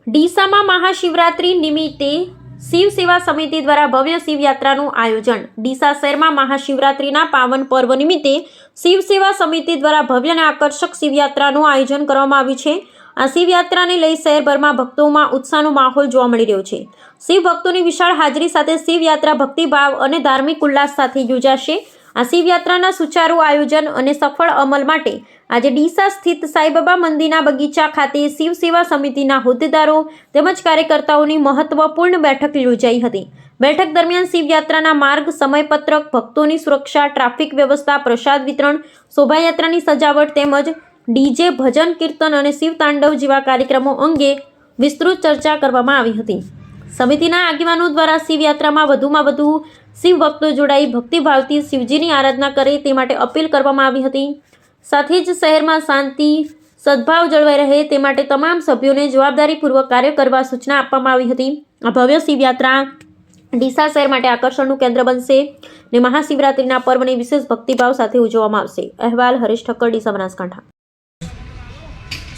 ડીસામાં મહાશિવરાત્રી નિમિત્તે શિવ સેવા સમિતિ દ્વારા ભવ્ય શિવયાત્રાનું આયોજન। ડીસા શહેરમાં મહાશિવરાત્રિના પાવન પર્વ નિમિત્તે શિવ સેવા સમિતિ દ્વારા ભવ્ય અને આકર્ષક શિવયાત્રાનું આયોજન કરવામાં આવ્યું છે। આ શિવયાત્રાને લઈ શહેરભરમાં ભક્તોમાં ઉત્સાહનો માહોલ જોવા મળી રહ્યો છે। શિવ ભક્તોની વિશાળ હાજરી સાથે શિવયાત્રા ભક્તિભાવ અને ધાર્મિક ઉલ્લાસ સાથે યોજાશે। આ શિવયાત્રાના સુચારુ આયોજન અને સફળ અમલ માટે આજે ડીસા સ્થિત સાંઈબાબા મંદિરના બગીચા ખાતે શિવ સેવા સમિતિના હોદ્દેદારો તેમજ કાર્યકર્તાઓની મહત્વપૂર્ણ બેઠક યોજાઈ હતી। બેઠક દરમિયાન શિવયાત્રાના માર્ગ, સમયપત્રક, ભક્તોની સુરક્ષા, ટ્રાફિક વ્યવસ્થા, પ્રસાદ વિતરણ, શોભાયાત્રાની સજાવટ તેમજ ડીજે, ભજન કીર્તન અને શિવ તાંડવ જેવા કાર્યક્રમો અંગે વિસ્તૃત ચર્ચા કરવામાં આવી હતી। સમિતિના આગેવાનો દ્વારા શિવયાત્રામાં વધુમાં વધુ શિવ ભક્તો જોડાઈ ભક્તિભાવથી શિવજીની આરાધના કરે તે માટે અપીલ કરવામાં આવી હતી। સાથે જ શહેરમાં શાંતિ, સદભાવ જળવાઈ રહે તે માટે તમામ સભ્યોને જવાબદારીપૂર્વક કાર્ય કરવા સૂચના આપવામાં આવી હતી। આ ભવ્ય શિવયાત્રા ડીસા શહેર માટે આકર્ષણનું કેન્દ્ર બનશે અને મહાશિવરાત્રિના પર્વને વિશેષ ભક્તિભાવ સાથે ઉજવવામાં આવશે। અહેવાલ હરેશ ઠક્કર, ડીસા, બનાસકાંઠા।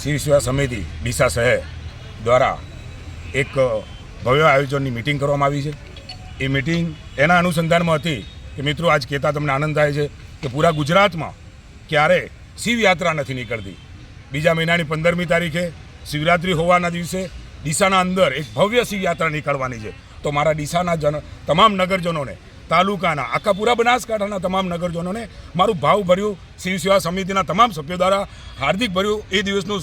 શિવ સેવા સમિતિ ડીસા શહેર દ્વારા એક ભવ્ય આયોજનની મિટિંગ કરવામાં આવી છે। એ મિટિંગ એના અનુસંધાનમાં હતી કે મિત્રો આજ કહેતા તમને આનંદ થાય છે કે પૂરા ગુજરાતમાં ક્યારે શિવયાત્રા નથી નીકળતી। બીજા મહિનાની 15મી તારીખે શિવરાત્રિ હોવાના દિવસે ડીસાના અંદર એક ભવ્ય શિવયાત્રા નીકળવાની છે। તો મારા ડીસાના તમામ નગરજનોને, તાલુકાના, આખા પૂરા બનાસકાંઠાના તમામ નગરજનોને મારું ભાવભર્યું શિવ સેવા સમિતિના તમામ સભ્યો દ્વારા હાર્દિક ભર્યું એ દિવસનું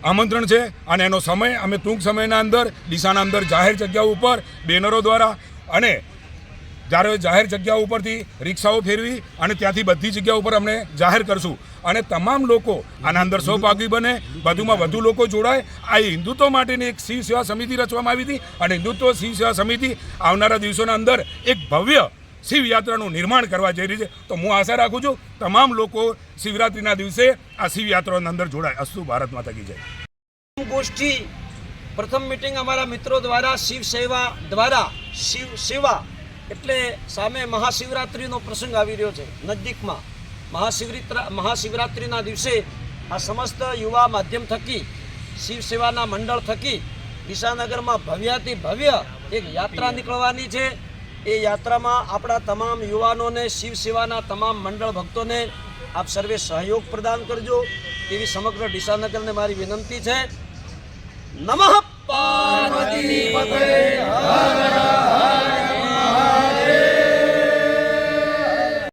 આમંત્રણ છે। અને એનો સમય અમે ટૂંક સમયના અંદર ડીસાના અંદર જાહેર જગ્યાઓ ઉપર બેનરો દ્વારા અને જ્યારે જાહેર જગ્યાઓ ઉપરથી રિક્ષાઓ ફેરવી અને ત્યાંથી બધી જગ્યા ઉપર અમને જાહેર કરશું અને તમામ લોકો આના અંદર સહભાગી બને, વધુમાં વધુ લોકો જોડાય। આ હિન્દુત્વ માટેની એક શિવ સેવા સમિતિ રચવામાં આવી હતી અને હિન્દુત્વ શિવ સેવા સમિતિ આવનારા દિવસોના અંદર એક ભવ્ય શિવયાત્રાનું નિર્માણ કરવા જઈ રહી છે। તો હું આશા રાખું છું તમામ લોકો શિવરાત્રિના દિવસે આ શિવયાત્રાની અંદર જોડાય। અસ્તુ, ભારત માતા કી જય। ગોષ્ઠી પ્રથમ મીટિંગ અમારા મિત્રો દ્વારા શિવ સેવા દ્વારા શિવ સેવા એટલે સામે મહાશિવરાત્રિનો પ્રસંગ આવી રહ્યો છે નજદીકમાં। મહાશિવરાત્રિના દિવસે આ સમસ્ત યુવા માધ્યમ થકી શિવ સેવાના મંડળ થકી ડીસાનગરમાં ભવ્યાથી ભવ્ય એક યાત્રા નીકળવાની છે। એ યાત્રામાં આપણા તમામ યુવાનોને, શિવ સેવાના તમામ મંડળ ભક્તોને આપ સર્વે સહયોગ પ્રદાન કરજો એવી સમગ્ર ડીસાનગરને મારી વિનંતી છે। નમઃ પાર્વતી પતયે હર હર